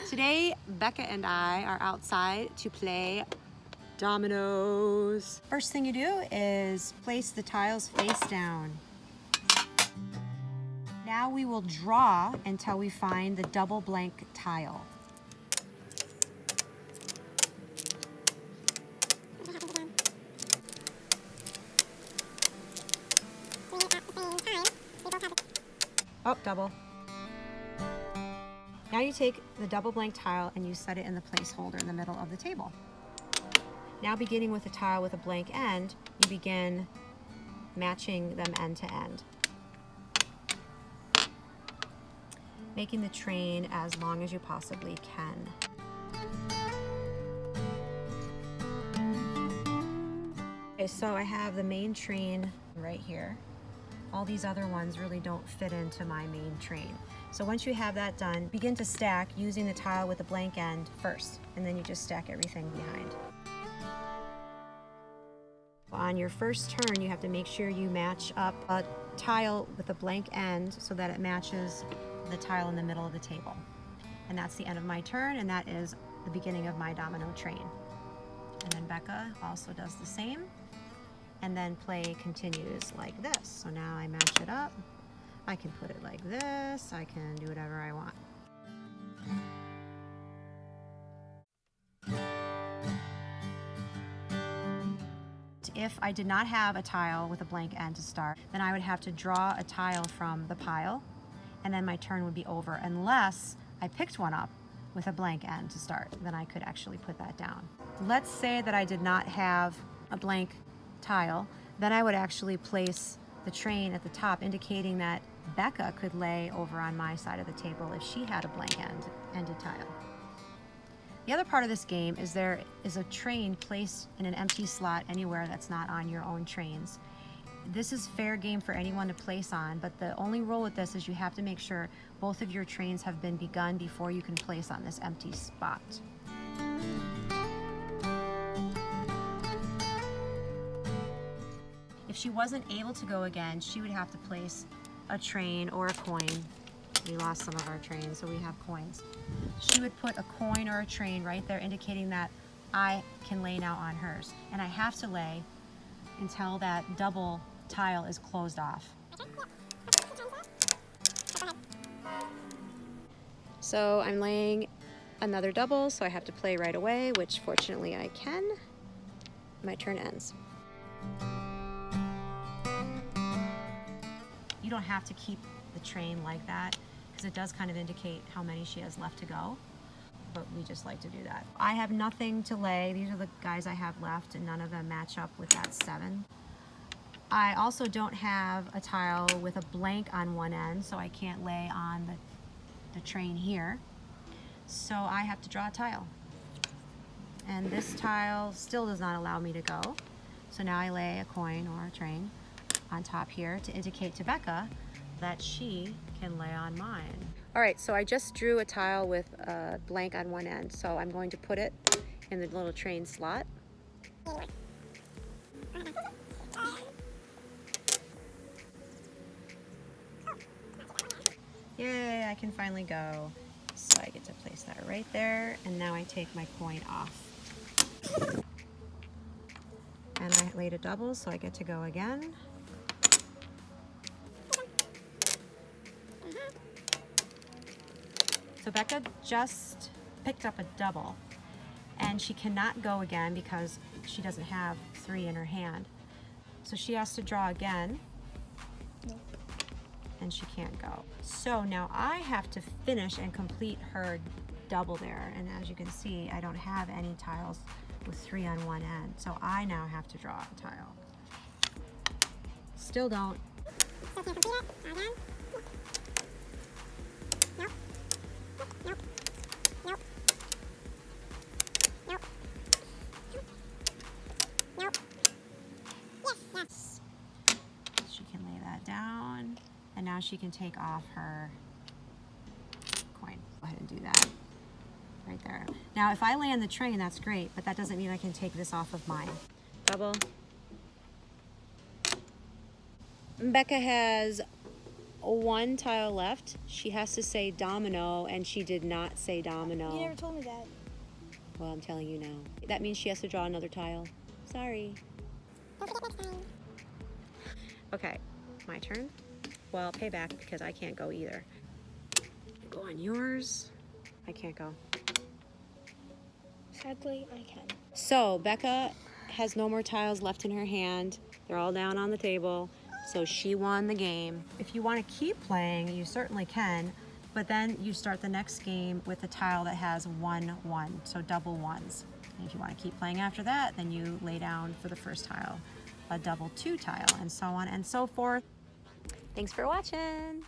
Today, Becca and I are outside to play Dominoes. First thing you do is place the tiles face down. Now we will draw until we find the double blank tile. Oh, double. Now you take the double blank tile and you set it in the placeholder in the middle of the table. Now beginning with a tile with a blank end, you begin matching them end to end, making the train as long as you possibly can. Okay, so I have the main train right here. All these other ones really don't fit into my main train. So once you have that done, begin to stack using the tile with the blank end first, and then you just stack everything behind. On your first turn, you have to make sure you match up a tile with a blank end so that it matches the tile in the middle of the table. And that's the end of my turn, and that is the beginning of my domino train. And then Becca also does the same. And then play continues like this. So now I match it up. I can put it like this. I can do whatever I want. If I did not have a tile with a blank end to start, then I would have to draw a tile from the pile, and then my turn would be over, unless I picked one up with a blank end to start. Then I could actually put that down. Let's say that I did not have a blank tile, then I would actually place the train at the top, indicating that Becca could lay over on my side of the table if she had a blank ended tile. The other part of this game is there is a train placed in an empty slot anywhere that's not on your own trains. This is fair game for anyone to place on, but the only rule with this is you have to make sure both of your trains have been begun before you can place on this empty spot. If she wasn't able to go again, she would have to place a train or a coin. We lost some of our trains, so we have coins. She would put a coin or a train right there, indicating that I can lay now on hers. And I have to lay until that double tile is closed off. So I'm laying another double, so I have to play right away, which fortunately I can. My turn ends. You don't have to keep the train like that, because it does kind of indicate how many she has left to go, but we just like to do that. I have nothing to lay. These are the guys I have left, and none of them match up with that 7. I also don't have a tile with a blank on one end, so I can't lay on the train here. So I have to draw a tile. And this tile still does not allow me to go. So now I lay a coin or a train on top here to indicate to Becca that she can lay on mine. All right, so I just drew a tile with a blank on one end, so I'm going to put it in the little train slot. Yay, I can finally go. So I get to place that right there, and now I take my coin off. And I laid a double, so I get to go again. So Becca just picked up a double, and she cannot go again because she doesn't have 3 in her hand. So she has to draw again, and she can't go. So now I have to finish and complete her double there, and as you can see, I don't have any tiles with 3 on one end, so I now have to draw a tile. Still don't. So can complete it again? Nope. Nope. Nope. Nope. Nope. Yes, yes. She can lay that down, and now she can take off her coin. Go ahead and do that right there. Now if I land the train, that's great, but that doesn't mean I can take this off of mine. Double. Becca has one tile left. She has to say domino, and she did not say domino. You never told me that. Well, I'm telling you now. That means she has to draw another tile. Sorry. Don't forget next time. Okay, my turn. Well, payback because I can't go either. Go on yours. I can't go. Sadly, I can. So Becca has no more tiles left in her hand. They're all down on the table. So she won the game. If you want to keep playing, you certainly can, but then you start the next game with a tile that has 1-1, so double ones. And if you want to keep playing after that, then you lay down for the first tile a double 2 tile, and so on and so forth. Thanks for watching.